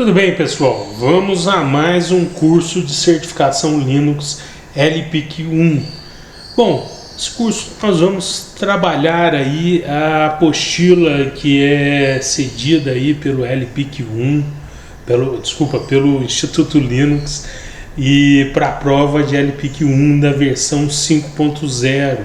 Tudo bem, pessoal? Vamos a mais um curso de certificação Linux LPIC 1. Bom, esse curso nós vamos trabalhar aí a apostila que é cedida aí pelo LPIC 1, pelo Instituto Linux, e para a prova de LPIC 1 da versão 5.0. É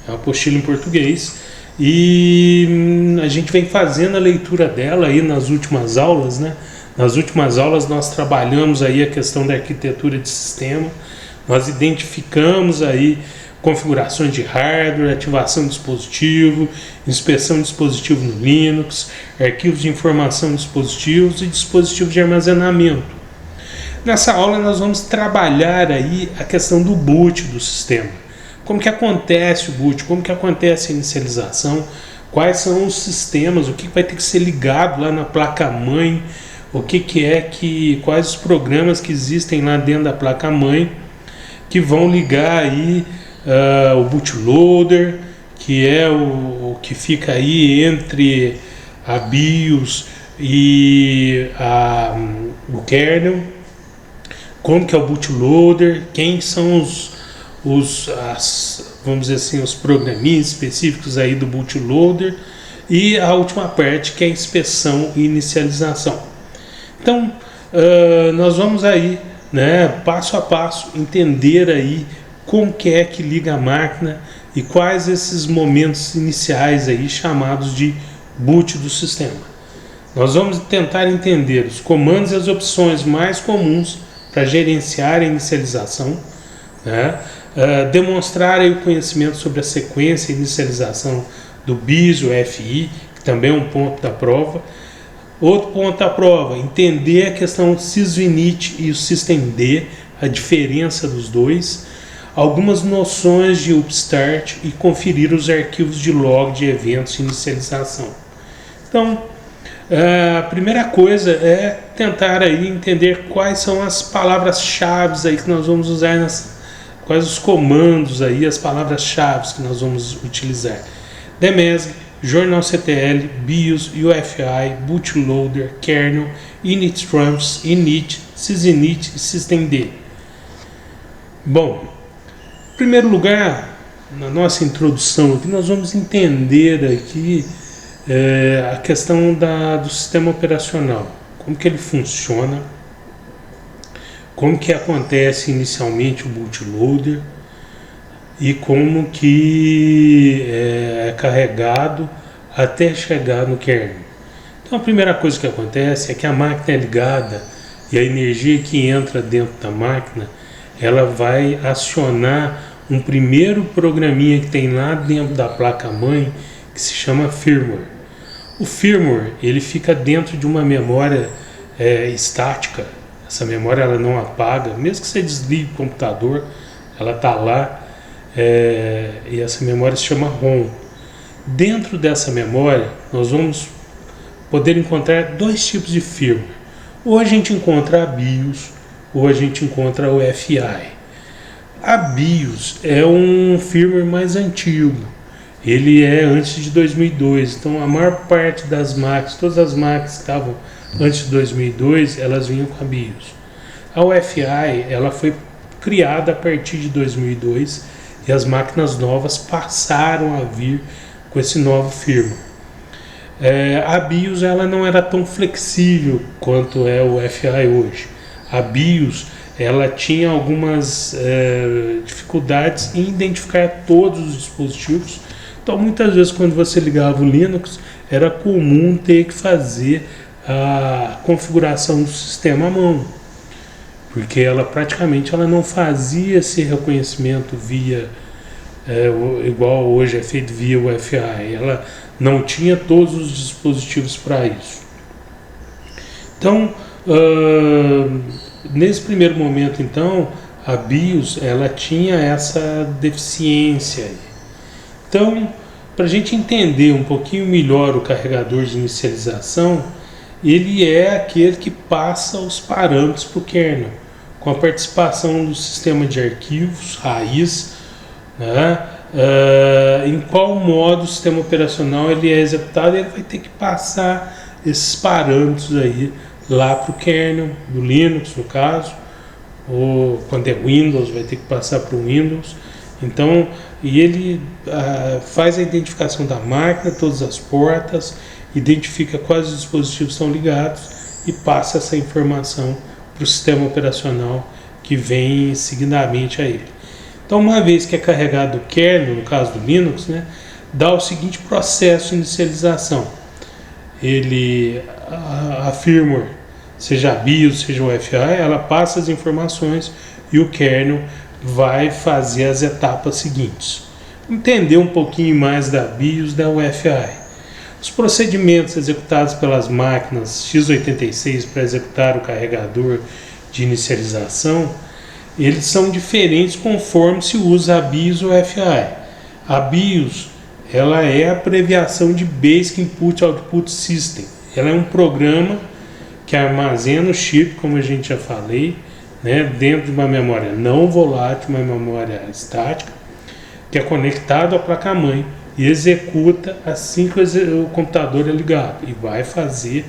uma apostila em português e a gente vem fazendo a leitura dela aí nas últimas aulas, né? Nas últimas aulas nós trabalhamos aí a questão da arquitetura de sistema, nós identificamos aí configurações de hardware, ativação de dispositivo, inspeção de dispositivo no Linux, arquivos de informação de dispositivos e dispositivos de armazenamento. Nessa aula nós vamos trabalhar aí a questão do boot do sistema. Como que acontece o boot, como que acontece a inicialização, quais são os sistemas, o que vai ter que ser ligado lá na placa-mãe, quais os programas que existem lá dentro da placa-mãe que vão ligar aí o bootloader, que é o que fica aí entre a BIOS e o kernel. Como que é o bootloader, quem são vamos dizer assim, os programinhas específicos aí do bootloader, e a última parte que é a inspeção e inicialização. Então, nós vamos aí, né, passo a passo, entender aí como que é que liga a máquina e quais esses momentos iniciais aí chamados de boot do sistema. Nós vamos tentar entender os comandos e as opções mais comuns para gerenciar a inicialização, né, demonstrar aí o conhecimento sobre a sequência e inicialização do BIOS, o FI, que também é um ponto da prova. Outro ponto da prova, entender a questão do SysInit e o systemd, a diferença dos dois, algumas noções de upstart e conferir os arquivos de log de eventos de inicialização. Então, a primeira coisa é tentar aí entender quais são as palavras-chave aí que nós vamos usar, quais os comandos aí, as palavras-chave que nós vamos utilizar. Demesg, jornalctl, BIOS, UEFI, bootloader, kernel, inittrumps, init, sysinit e systemd. Bom, em primeiro lugar, na nossa introdução aqui, nós vamos entender aqui a questão do sistema operacional, como que ele funciona, como que acontece inicialmente o bootloader, e como que é carregado até chegar no kernel. Então a primeira coisa que acontece é que a máquina é ligada e a energia que entra dentro da máquina, ela vai acionar um primeiro programinha que tem lá dentro da placa-mãe que se chama firmware. O firmware ele fica dentro de uma memória estática. Essa memória ela não apaga, mesmo que você desligue o computador, ela está lá. E essa memória se chama ROM. Dentro dessa memória nós vamos poder encontrar dois tipos de firmware. Ou a gente encontra a BIOS ou a gente encontra o UEFI. A BIOS é um firmware mais antigo, ele é antes de 2002, então a maior parte das máquinas, todas as máquinas que estavam antes de 2002, elas vinham com a BIOS. A UEFI ela foi criada a partir de 2002 e as máquinas novas passaram a vir com esse novo firmware. A BIOS ela não era tão flexível quanto é o UEFI hoje. A BIOS ela tinha algumas dificuldades em identificar todos os dispositivos. Então muitas vezes quando você ligava o Linux era comum ter que fazer a configuração do sistema à mão, porque ela praticamente não fazia esse reconhecimento via igual hoje é feito via UEFI. Ela não tinha todos os dispositivos para isso. Então, nesse primeiro momento, então, a BIOS ela tinha essa deficiência. Então, para a gente entender um pouquinho melhor o carregador de inicialização, ele é aquele que passa os parâmetros para o kernel, com a participação do sistema de arquivos, raiz, né? Em qual modo o sistema operacional ele é executado, ele vai ter que passar esses parâmetros aí lá para o kernel do Linux, no caso, ou quando é Windows, vai ter que passar para o Windows. Então, e ele faz a identificação da máquina, todas as portas, identifica quais os dispositivos estão ligados e passa essa informação para o sistema operacional que vem seguidamente a ele. Então, uma vez que é carregado o kernel, no caso do Linux, né, dá o seguinte processo de inicialização. A firmware, seja a BIOS, seja o UEFI, ela passa as informações e o kernel vai fazer as etapas seguintes. Entender um pouquinho mais da BIOS, da UEFI. Os procedimentos executados pelas máquinas x86 para executar o carregador de inicialização, eles são diferentes conforme se usa a BIOS ou UEFI. A BIOS, ela é a abreviação de Basic Input Output System. Ela é um programa que armazena o chip, como a gente já falei, né, dentro de uma memória não volátil, uma memória estática, que é conectado à placa-mãe e executa assim que o computador é ligado e vai fazer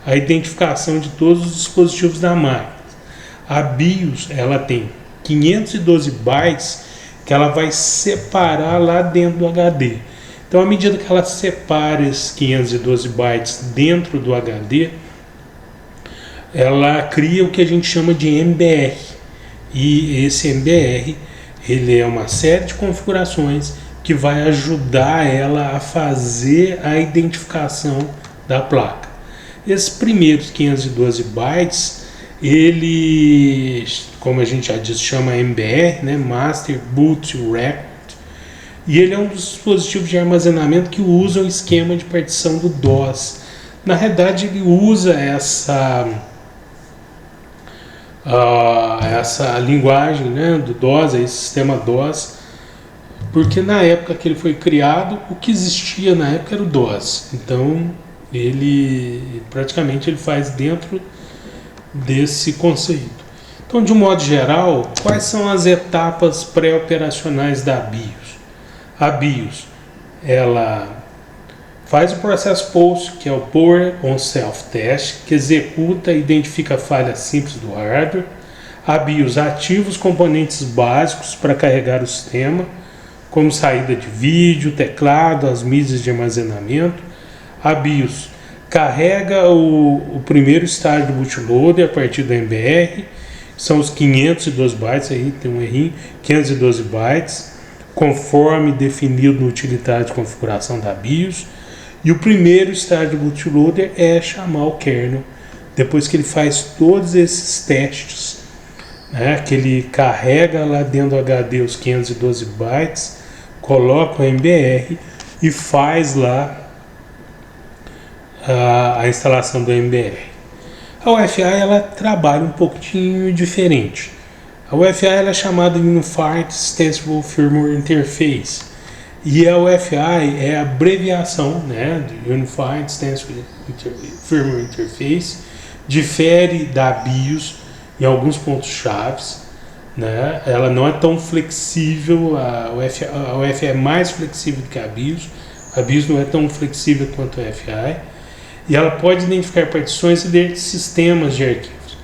a identificação de todos os dispositivos da máquina. A BIOS, ela tem 512 bytes que ela vai separar lá dentro do HD. Então, à medida que ela separa esses 512 bytes dentro do HD, ela cria o que a gente chama de MBR. E esse MBR, ele é uma série de configurações que vai ajudar ela a fazer a identificação da placa. Esses primeiros 512 bytes, ele, como a gente já disse, chama MBR, né? Master Boot Record, e ele é um dos dispositivos de armazenamento que usa o esquema de partição do DOS. Na realidade, ele usa essa linguagem, né, do DOS, esse sistema DOS, porque na época que ele foi criado, o que existia na época era o DOS. Então, ele praticamente faz dentro desse conceito. Então, de um modo geral, quais são as etapas pré-operacionais da BIOS? A BIOS, ela faz o processo POST, que é o Power on Self-Test, que executa e identifica falhas simples do hardware. A BIOS ativa os componentes básicos para carregar o sistema, como saída de vídeo, teclado, as mídias de armazenamento. A BIOS carrega o primeiro estágio do bootloader a partir do MBR, são os 512 bytes, aí tem um errinho, 512 bytes, conforme definido no utilitário de configuração da BIOS. E o primeiro estágio do bootloader é chamar o kernel, depois que ele faz todos esses testes, né, que ele carrega lá dentro do HD os 512 bytes, coloca o MBR e faz lá a instalação do MBR. A UEFI, ela trabalha um pouquinho diferente. A UEFI ela é chamada de Unified Extensible Firmware Interface, e a UEFI é a abreviação, né, de Unified Extensible Firmware Interface, difere da BIOS em alguns pontos chaves, né? Ela não é tão flexível, a UEFI é mais flexível do que a BIOS não é tão flexível quanto a UEFI, e ela pode identificar partições de sistemas de arquivos.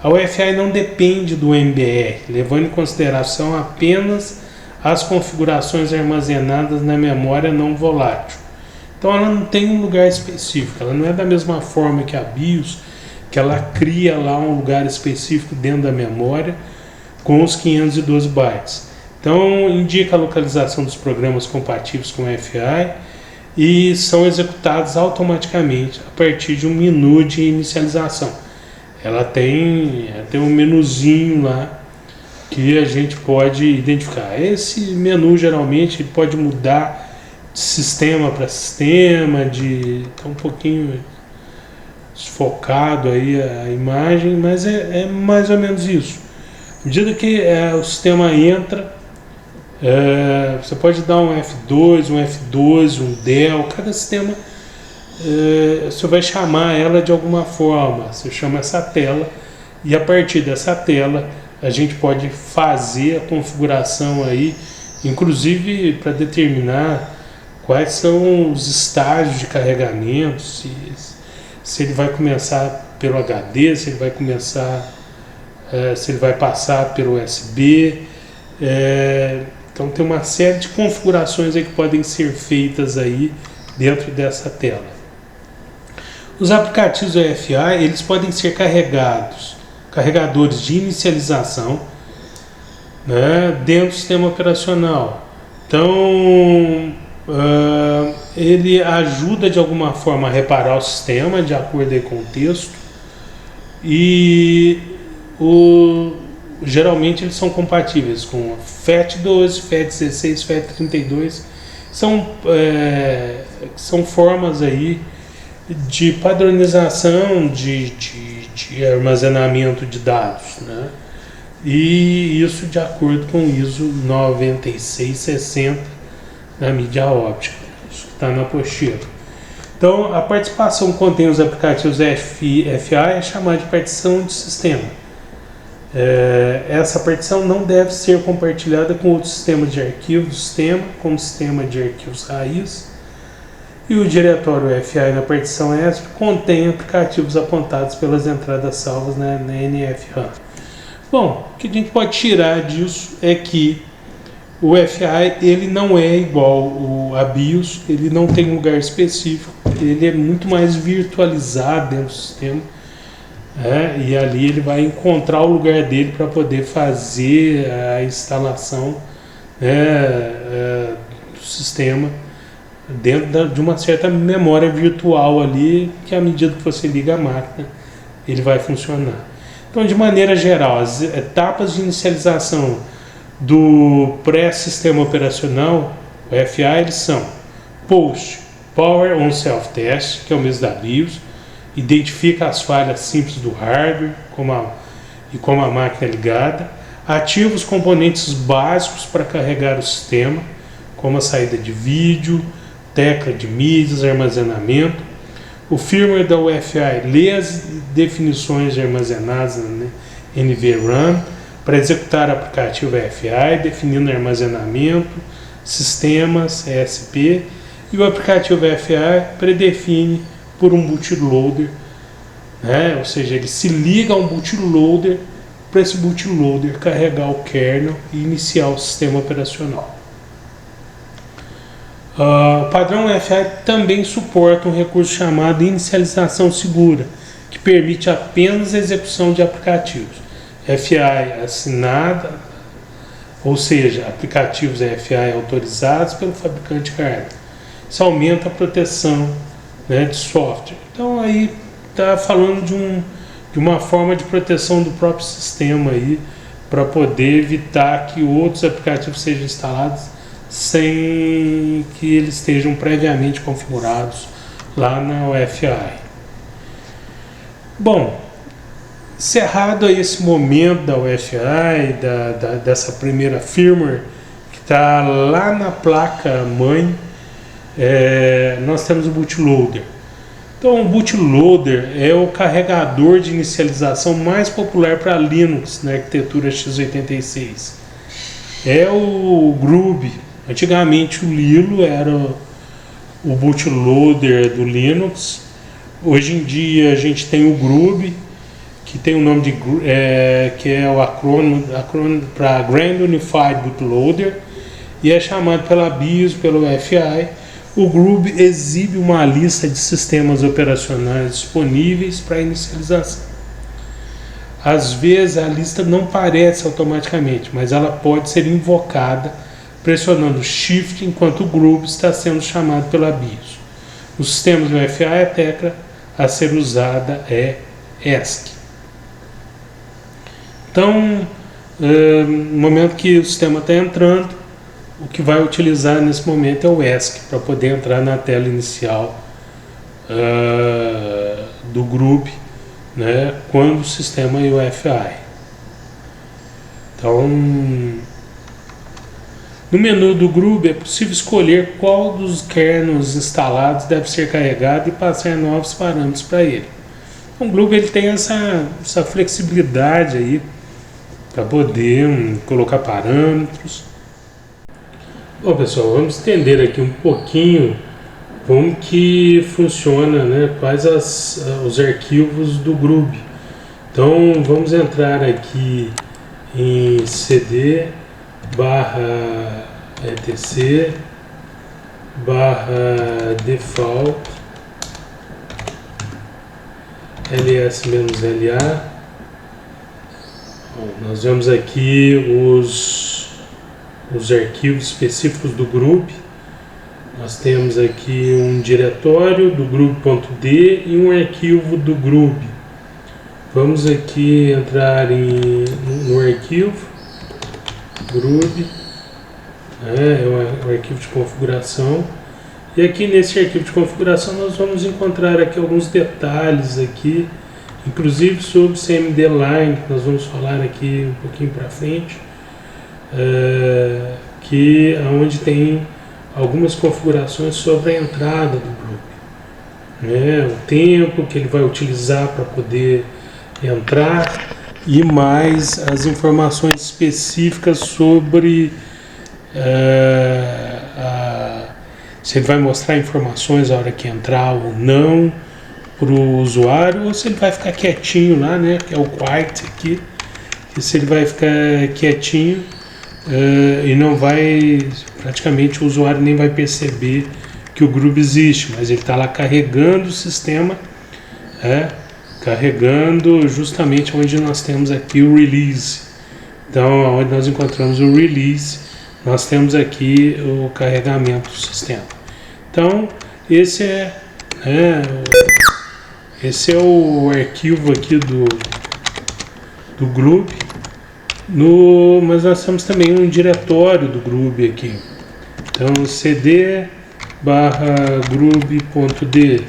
A UEFI não depende do MBR, levando em consideração apenas as configurações armazenadas na memória não volátil. Então ela não tem um lugar específico, ela não é da mesma forma que a BIOS, que ela cria lá um lugar específico dentro da memória com os 512 bytes. Então indica a localização dos programas compatíveis com o UEFI e são executados automaticamente a partir de um menu de inicialização. Ela tem um menuzinho lá que a gente pode identificar. Esse menu geralmente pode mudar de sistema para sistema, tá um pouquinho desfocado aí a imagem, mas é mais ou menos isso. À medida que o sistema entra, você pode dar um F2, um del, cada sistema você vai chamar ela de alguma forma, você chama essa tela, e a partir dessa tela a gente pode fazer a configuração aí, inclusive para determinar quais são os estágios de carregamento, se ele vai começar pelo HD, se ele vai começar, se ele vai passar pelo USB. Então tem uma série de configurações aí que podem ser feitas aí dentro dessa tela. Os aplicativos UEFI, eles podem ser carregadores de inicialização, né, dentro do sistema operacional. Então ele ajuda de alguma forma a reparar o sistema de acordo aí com o texto, e geralmente eles são compatíveis com FAT12, FAT16, FAT32. São formas aí de padronização de armazenamento de dados, né? E isso de acordo com o ISO 9660 da mídia óptica, isso que está na apostila. Então, a participação que contém os aplicativos FI é chamada de partição de sistema. Essa partição não deve ser compartilhada com outros sistemas de arquivos do sistema, como o sistema de arquivos raiz. E o diretório UEFI na partição ESP contém aplicativos apontados pelas entradas salvas na NFRAM. Bom, o que a gente pode tirar disso é que o UEFI ele não é igual a BIOS, ele não tem um lugar específico, ele é muito mais virtualizado dentro do sistema, e ali ele vai encontrar o lugar dele para poder fazer a instalação do sistema dentro de uma certa memória virtual ali, que à medida que você liga a máquina, ele vai funcionar. Então, de maneira geral, as etapas de inicialização do pré-sistema operacional, o UEFI, eles são POST, Power on Self-Test, que é o mesmo da BIOS, identifica as falhas simples do hardware e como a máquina é ligada, ativa os componentes básicos para carregar o sistema, como a saída de vídeo, tecla de mídias, armazenamento. O firmware da UEFI lê as definições armazenadas na NVRAM para executar o aplicativo UEFI, definindo armazenamento, sistemas, ESP, e o aplicativo UEFI predefine por um bootloader, ou seja, ele se liga a um bootloader para esse bootloader carregar o kernel e iniciar o sistema operacional. O padrão UEFI também suporta um recurso chamado inicialização segura, que permite apenas a execução de aplicativos UEFI assinada, ou seja, aplicativos UEFI autorizados pelo fabricante hardware. Isso aumenta a proteção, de software. Então aí está falando de uma forma de proteção do próprio sistema aí, para poder evitar que outros aplicativos sejam instalados sem que eles estejam previamente configurados lá na UEFI. Bom, encerrado aí esse momento da UEFI, dessa primeira firmware que está lá na placa mãe, nós temos o bootloader. Então, o bootloader é o carregador de inicialização mais popular para Linux na arquitetura x86. É o Grub. Antigamente o Lilo era o bootloader do Linux. Hoje em dia a gente tem o Grub, que tem o nome de que é o acrônimo para Grand Unified Bootloader, e é chamado pela BIOS, pelo UEFI. O Grub exibe uma lista de sistemas operacionais disponíveis para inicialização. Às vezes a lista não aparece automaticamente, mas ela pode ser invocada pressionando Shift enquanto o Grub está sendo chamado pela BIOS. Nos sistemas do UEFI, a tecla a ser usada é ESC. Então, no momento que o sistema está entrando, o que vai utilizar nesse momento é o ESC para poder entrar na tela inicial do Grub, quando o sistema é UEFI. Então, no menu do Grub é possível escolher qual dos kernels instalados deve ser carregado e passar novos parâmetros para ele. Então, o Grub ele tem essa flexibilidade aí para poder colocar parâmetros. Bom, pessoal, vamos estender aqui um pouquinho como que funciona, né? Quais os arquivos do Groove. Então vamos entrar aqui em cd barra etc barra default ls-la. Bom, nós vemos aqui os arquivos específicos do Groove. Nós temos aqui um diretório do groove.d e um arquivo do Groove. Vamos aqui entrar no arquivo Groove, é o arquivo de configuração. E aqui nesse arquivo de configuração nós vamos encontrar aqui alguns detalhes aqui, inclusive sobre CMD Line, que nós vamos falar aqui um pouquinho para frente, que onde tem algumas configurações sobre a entrada do Groove, o tempo que ele vai utilizar para poder entrar e mais as informações específicas sobre se ele vai mostrar informações a hora que entrar ou não para o usuário, ou se ele vai ficar quietinho lá, né, que é o quiet aqui, e se ele vai ficar quietinho e não vai, praticamente o usuário nem vai perceber que o Groove existe, mas ele está lá carregando o sistema, carregando justamente onde nós temos aqui o release. Então, onde nós encontramos o release, nós temos aqui o carregamento do sistema. Então, esse é o arquivo aqui do Groove. Mas nós temos também um diretório do Groove aqui. Então, cd barra groove.d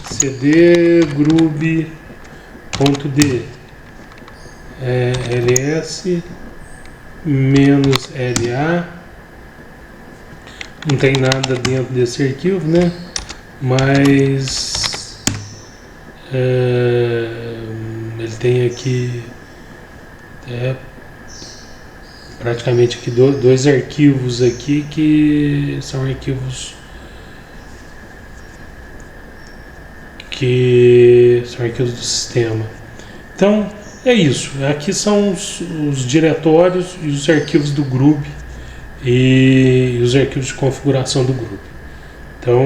cd groove.d ls-la. Não tem nada dentro desse arquivo, né? Mas ele tem aqui praticamente aqui dois arquivos aqui que são arquivos do sistema. Então é isso. Aqui são os diretórios e os arquivos do Groove e os arquivos de configuração do Groove. Então,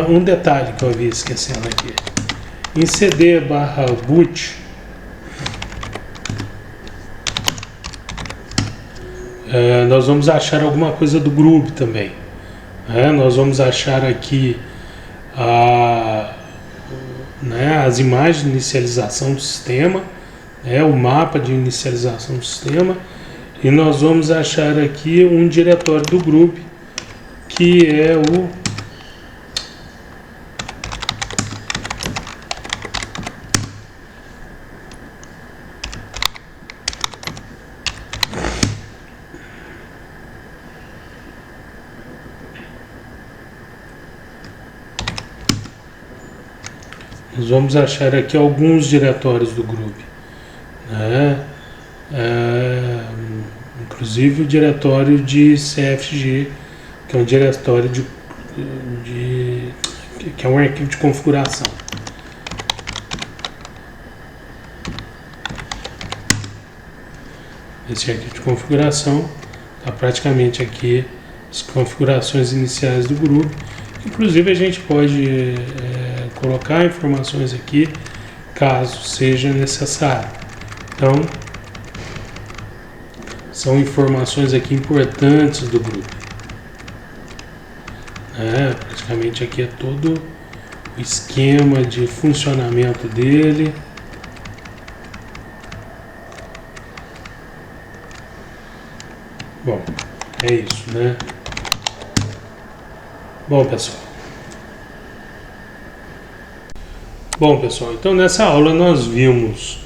um detalhe que eu havia esquecendo aqui. Em cd barra boot nós vamos achar alguma coisa do Groove também. Nós vamos achar aqui as imagens de inicialização do sistema, o mapa de inicialização do sistema, e nós vamos achar aqui um diretório do Groove, que é o nós vamos achar aqui alguns diretórios do Groove, inclusive o diretório de CFG, que é um diretório que é um arquivo de configuração. Esse arquivo de configuração está praticamente aqui as configurações iniciais do Groove. Inclusive a gente pode colocar informações aqui caso seja necessário. Então são informações aqui importantes do Groove. Praticamente aqui é todo o esquema de funcionamento dele. Bom, é isso, né? Bom, pessoal, então nessa aula nós vimos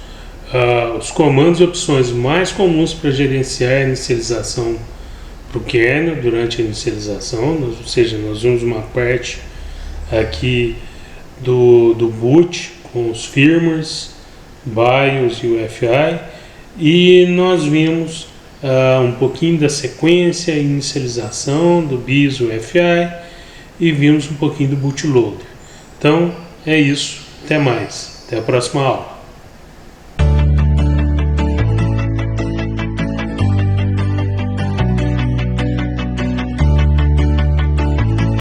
os comandos e opções mais comuns para gerenciar a inicialização para o kernel durante a inicialização, ou seja, nós vimos uma parte aqui do boot com os firmwares, BIOS e UEFI, e nós vimos um pouquinho da sequência, inicialização do BIOS UEFI e vimos um pouquinho do bootloader. Então é isso, até mais, até a próxima aula.